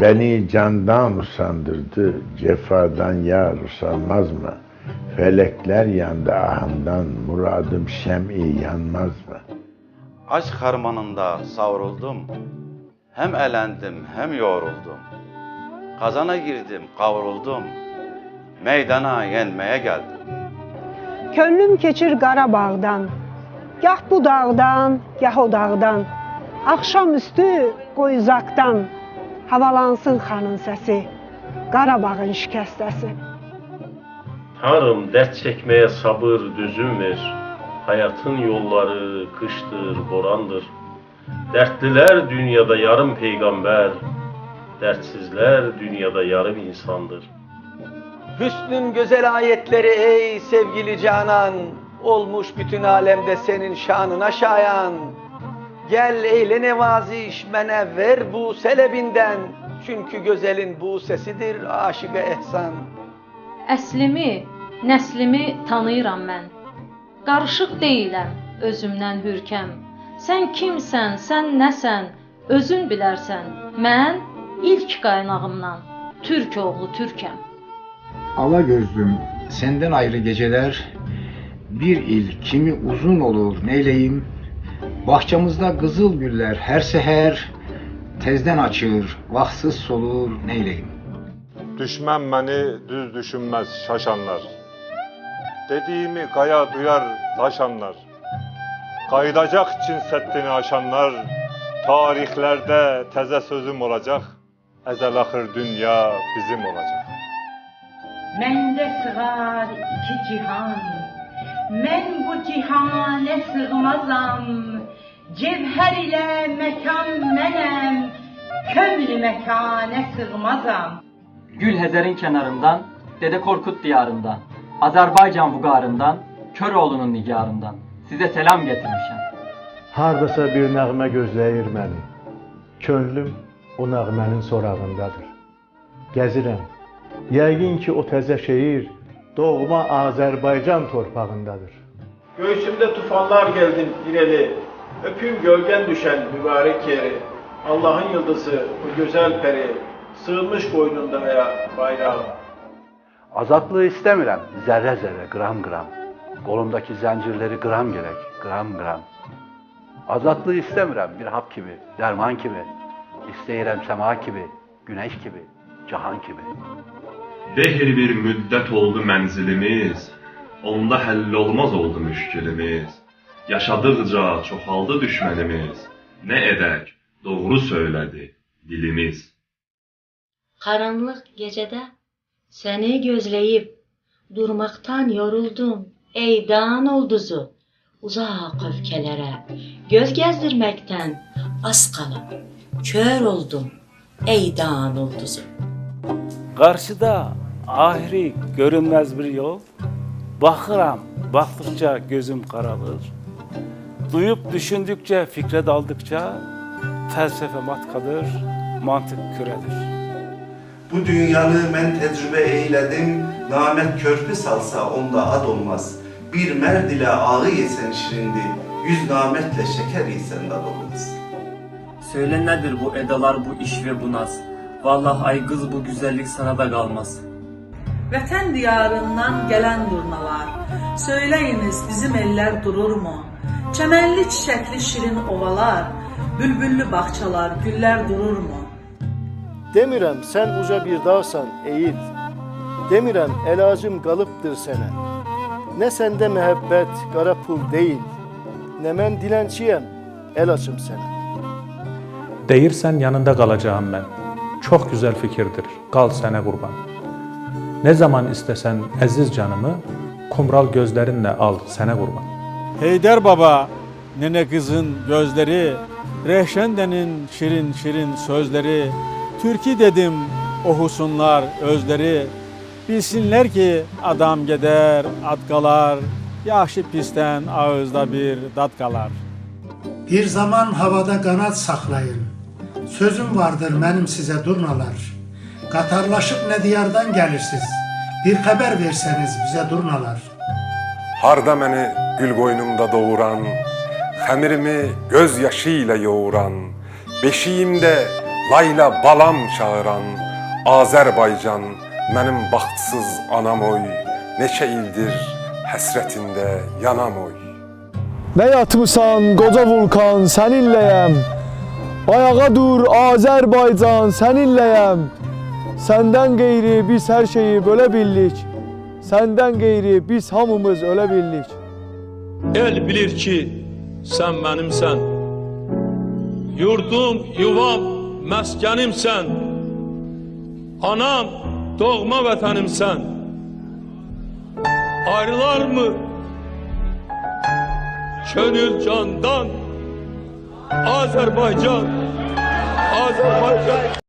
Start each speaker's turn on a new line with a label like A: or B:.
A: Beni candan usandırdı, cefadan yar usanmaz mı? Felekler yandı ahımdan, muradım şem'i yanmaz mı?
B: Aşk harmanında savruldum, hem elendim hem yoruldum. Kazana girdim, kavruldum, meydana yenmeye geldim.
C: Könlüm keçir Qarabağdan, gah bu dağdan, gah o dağdan. Akşamüstü qoyuzaqdan, havalansın xanın səsi, Qarabağın şikəstəsi.
D: Tanrım dert çekmeye sabır düzüm ver. Hayatın yolları kıştır, borandır. Dertliler dünyada yarım peygamber, dertsizler dünyada yarım insandır.
E: Hüsnün güzel ayetleri ey sevgili canan, olmuş bütün alemde senin şanına şayan. Gel eyle nevaziş mene ver bu selebinden, çünkü güzelin bu sesidir aşık-ı ehsan.
F: Əslimi, nəslimi tanıyıram mən. Qarışıq deyiləm, özümdən hürkəm. Sən kimsən, sən nəsən, özün bilərsən. Mən ilk qaynağımdan Türk oğlu Türkəm.
G: Ala gözlüm, senden ayrı geceler, bir il kimi uzun olur neyleyim? Bahçamızda kızıl güller her seher, tezden açır, vaxtsız solur neyleyim?
H: Düşmən məni düz düşünməz şaşanlar. Dediğimi qaya duyar daşanlar. Qaydacaq Çin səddini aşanlar. Tarixlərdə təzə sözüm olacaq. Əzəl axır dünya bizim olacaq.
I: Məndə sığar iki cihan, mən bu cihana sığmazam. Cevher ile mekan mənəm, könlü mekane sığmazam.
J: Gül Hezer'in kenarından, Dede Korkut diyarından, Azerbaycan vugarından, Köroğlu'nun nigarından size selam getirmişim.
K: Hardasa bir nəğmə gözləyir məni. Könlüm o nəğmənin sorağındadır. Gəzirəm. Yəqin ki o təzə şehir doğma Azerbaycan torpağındadır.
L: Göğsümde tufanlar geldin ireli, öpüm gölgen düşen mübarek yeri. Allah'ın yıldızı, o güzel peri, sığınmış boynunda bayrağım.
M: Azadlığı istəmirəm, zərrə zərrə, qram qram. Qolumdaki zəncirləri qram gerek, qram qram. Azadlığı istəmirəm bir hap kimi, dərman kimi. İstəyirəm səma kimi, güneş gibi, cahan kimi.
N: Behir bir müddət oldu mənzilimiz, onda həll olmaz oldu müşkilimiz. Yaşadıqca çoxaldı düşmənimiz, nə edək, doğru söylədi dilimiz.
O: Karanlık gecede seni gözleyip durmaktan yoruldum ey dağın olduzu. Uzak öfkelere göz gezdirmekten az kalıp kör oldum ey dağın olduzu.
P: Karşıda ahiri görünmez bir yol. Bakıram, baktıkça gözüm karalır. Duyup düşündükçe, fikre daldıkça felsefe matkadır, mantık küredir.
Q: Bu dünyanı mən tecrübe eyledim, namət körpü salsa onda ad olmaz. Bir mərd ile ağı yesen şirindi, yüz nametle şeker yesen dad olmaz.
R: Söyle nedir bu edalar, bu iş ve bu naz? Vallahi ay kız bu güzellik sana da kalmaz.
S: Vətən diyarından gelen durnalar, söyleyiniz bizim eller durur mu? Çəmənli çiçəkli şirin ovalar, bülbüllü bahçalar, güller durur mu?
K: Demirəm sen uca bir dağsan eğil. Demirəm elacım qalıbdır sənə. Ne sende mehabbet qara pul değil. Ne mən dilənçiyəm, el açım sənə.
T: Deyirsən yanında qalacağım mən. Çox güzel fikirdir, qal sənə qurban. Ne zaman istəsən əziz canımı, kumral gözlerinle al sənə qurban.
F: Heydər baba, nene kızın gözleri, Rehşende'nin şirin şirin sözleri, Türkü dedim ohusunlar özleri, bilsinler ki adam gider at kalar, yaxşı pisdən ağızda bir dad kalar.
C: Bir zaman havada kanat saklayın, sözüm vardır benim size durnalar. Qatarlaşıp ne diyardan gelirsiniz, bir haber verseniz bize durnalar.
E: Harda məni gül qoynumda doğuran, xəmirimi göz yaşıyla yoğuran, beşiyimdə
U: Layla balam çağıran Azərbaycan, mənim baxtsız anam oy, neçə ildir həsrətində yanam oy.
V: Ne yatmışsan koca vulkan seninleyem, ayağa dur Azerbaycan seninleyem. Senden gayri biz her şeyi böyle bildik, senden gayri biz hamımız öyle bildik.
W: El bilir ki sen benimsen, yurdum, yuvam, meskenimsen, anam, doğma vətənimsən. Ayrılar mı könül candan? Azerbaycan, Azerbaycan.